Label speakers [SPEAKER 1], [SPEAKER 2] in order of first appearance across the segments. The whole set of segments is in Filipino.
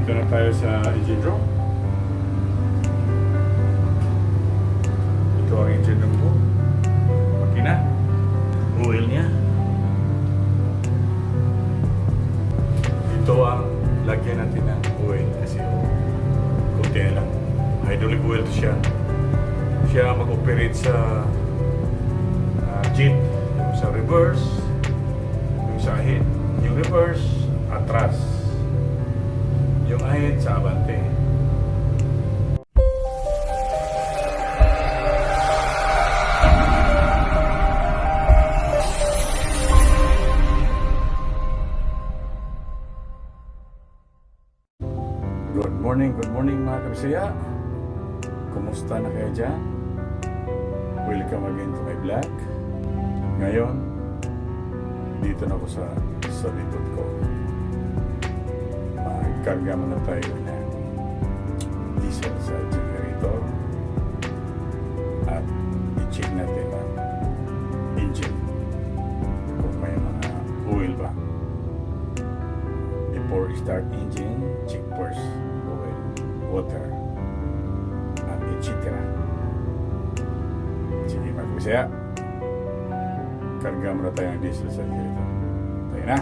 [SPEAKER 1] Dito na tayo sa engine room. Ito ang engine room ko. Makina. Oil niya. Ito ang lagyan natin ng oil kasi kunti na lang. Hydraulic oil to siya. Siya mag-operate sa jeep, yung sa reverse, yung sa ahead, yung reverse, atras. Yung ahead sa abante. Good morning mga kabisaya. Kumusta na kayo dyan? Welcome again to my vlog. Ngayon, dito na ako sa likod ko. Magkarga muna tayo ng diesel sa generator at i-check natin ang engine kung may mga oil ba. Before start engine, check first oil, water, at etc. Sige mga kabisaya, karga muna tayo ng diesel sa generator. Tayo na!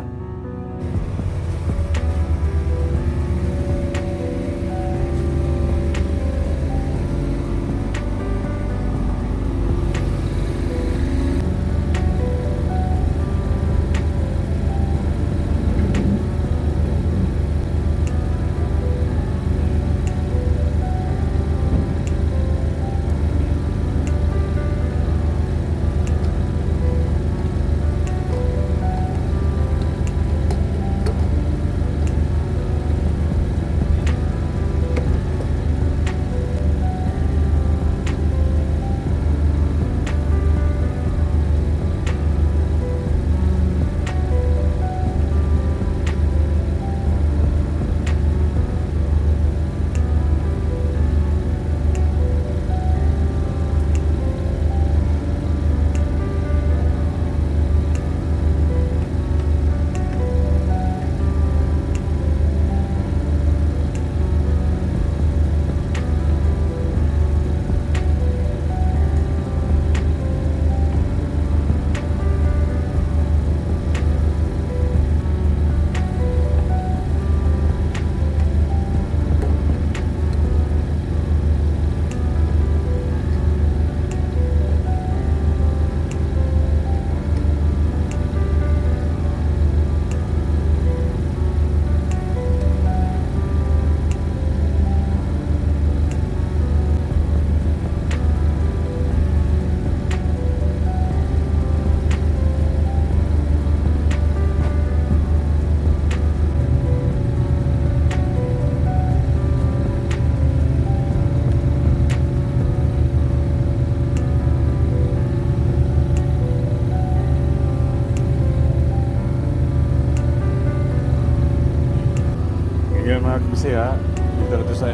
[SPEAKER 1] Ngayon mga kabisaya, dito na ito sa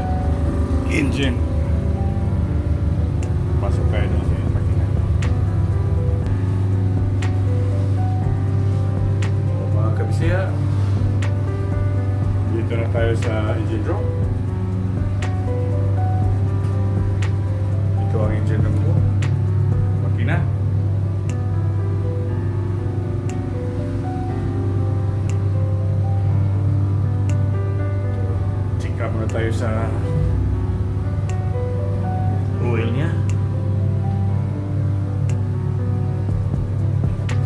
[SPEAKER 1] engine. Pasok tayo doon sa makina. Mga kabisaya, dito na tayo sa engine room. Ito ang engine room ko. Makina. Muna tayo sa oil niya.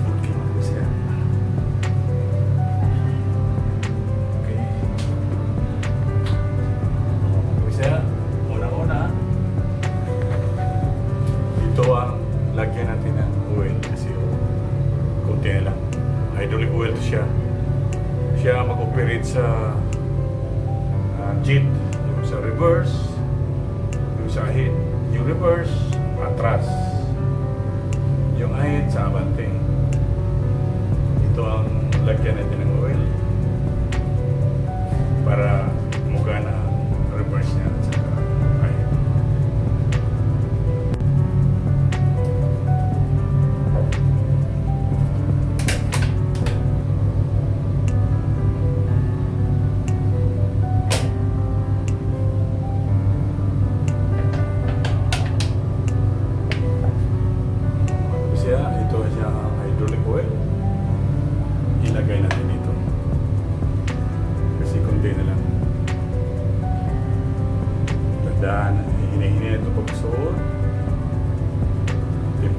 [SPEAKER 1] Okay, siya. Okay. Siya, una-una, ito ang lagyan natin ng oil kasi kunti na lang. Hydraulic oil to siya. Siya mag-operate sa jeep, yung sa reverse, yung sa ahead, yung reverse, atras, yung ahead sa abante. Ito ang lagyan natin ng oil para mugana ang reverse niya at saka ahead.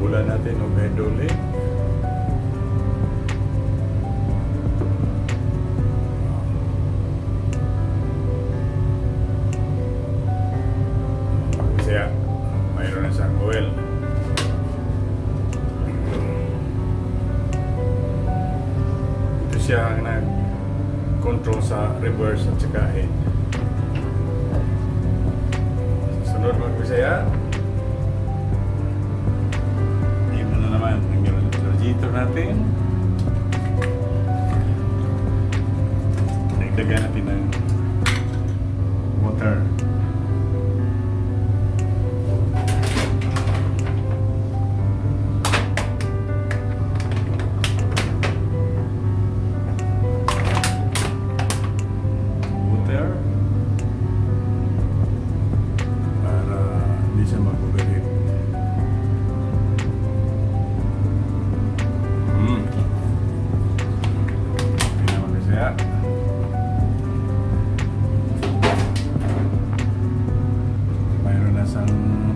[SPEAKER 1] Bula natin o hydraulic. Kaya mayroon na siyang oil. Ito siya ang nag-control sa reverse at saka head. Sunod mga Bisaya, ito na naman ang radiator natin. Nagdagan natin ng water. Mayroon na sang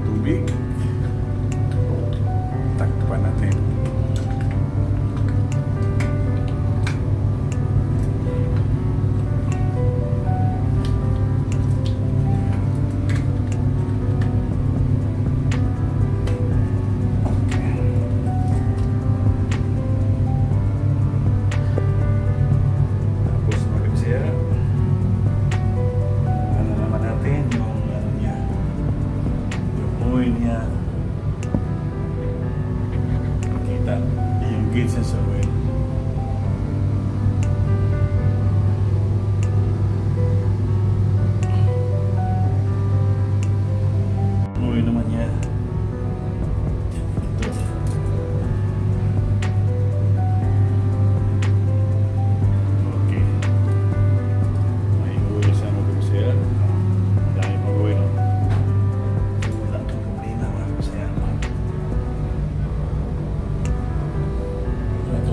[SPEAKER 1] tubig. Takpan natin. Niya kita yung gauge sa oil. Oil naman niya ito. Okay, may oil sa mga siya. Dahil pag oil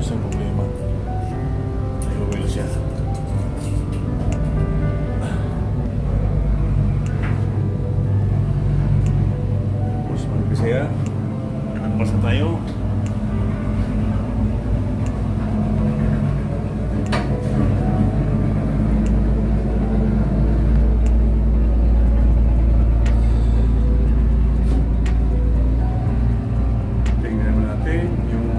[SPEAKER 1] sa problema. Ay, oil siya. Tapos mag-Bisaya. Nagpasa tayo. Tingnan natin yung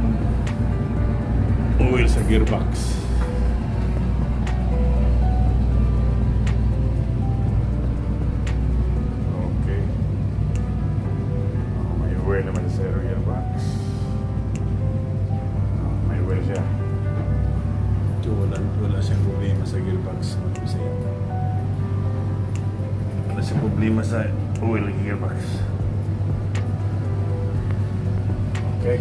[SPEAKER 1] oil sa gearbox. Okay. May oil naman sa gearbox. May oil siya. Ito, wala siyang problema sa gearbox. Wala siyang problema sa oil gearbox. Okay.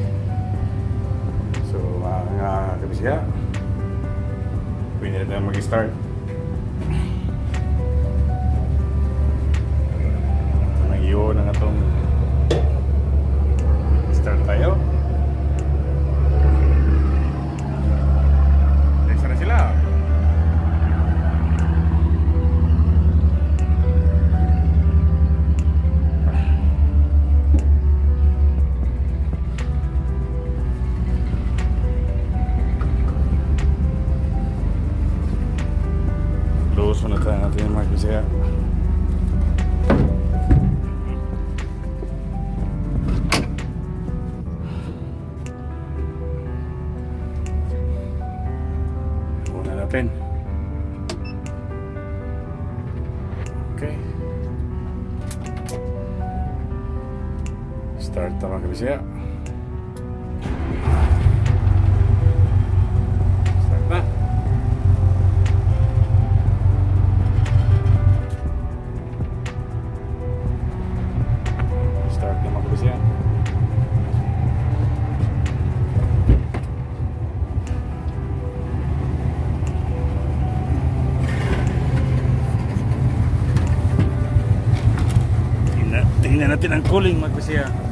[SPEAKER 1] So, mga kabisya, pwede na tayo mag-start. Nag-iyo na nga itong start tayo. Next na sila. So na tayo natin yung mga Bisaya. Una natin. Okay. Start na mga Bisaya. Start na. Start na mga Bisaya. Tingnan natin ang cooling mga Bisaya.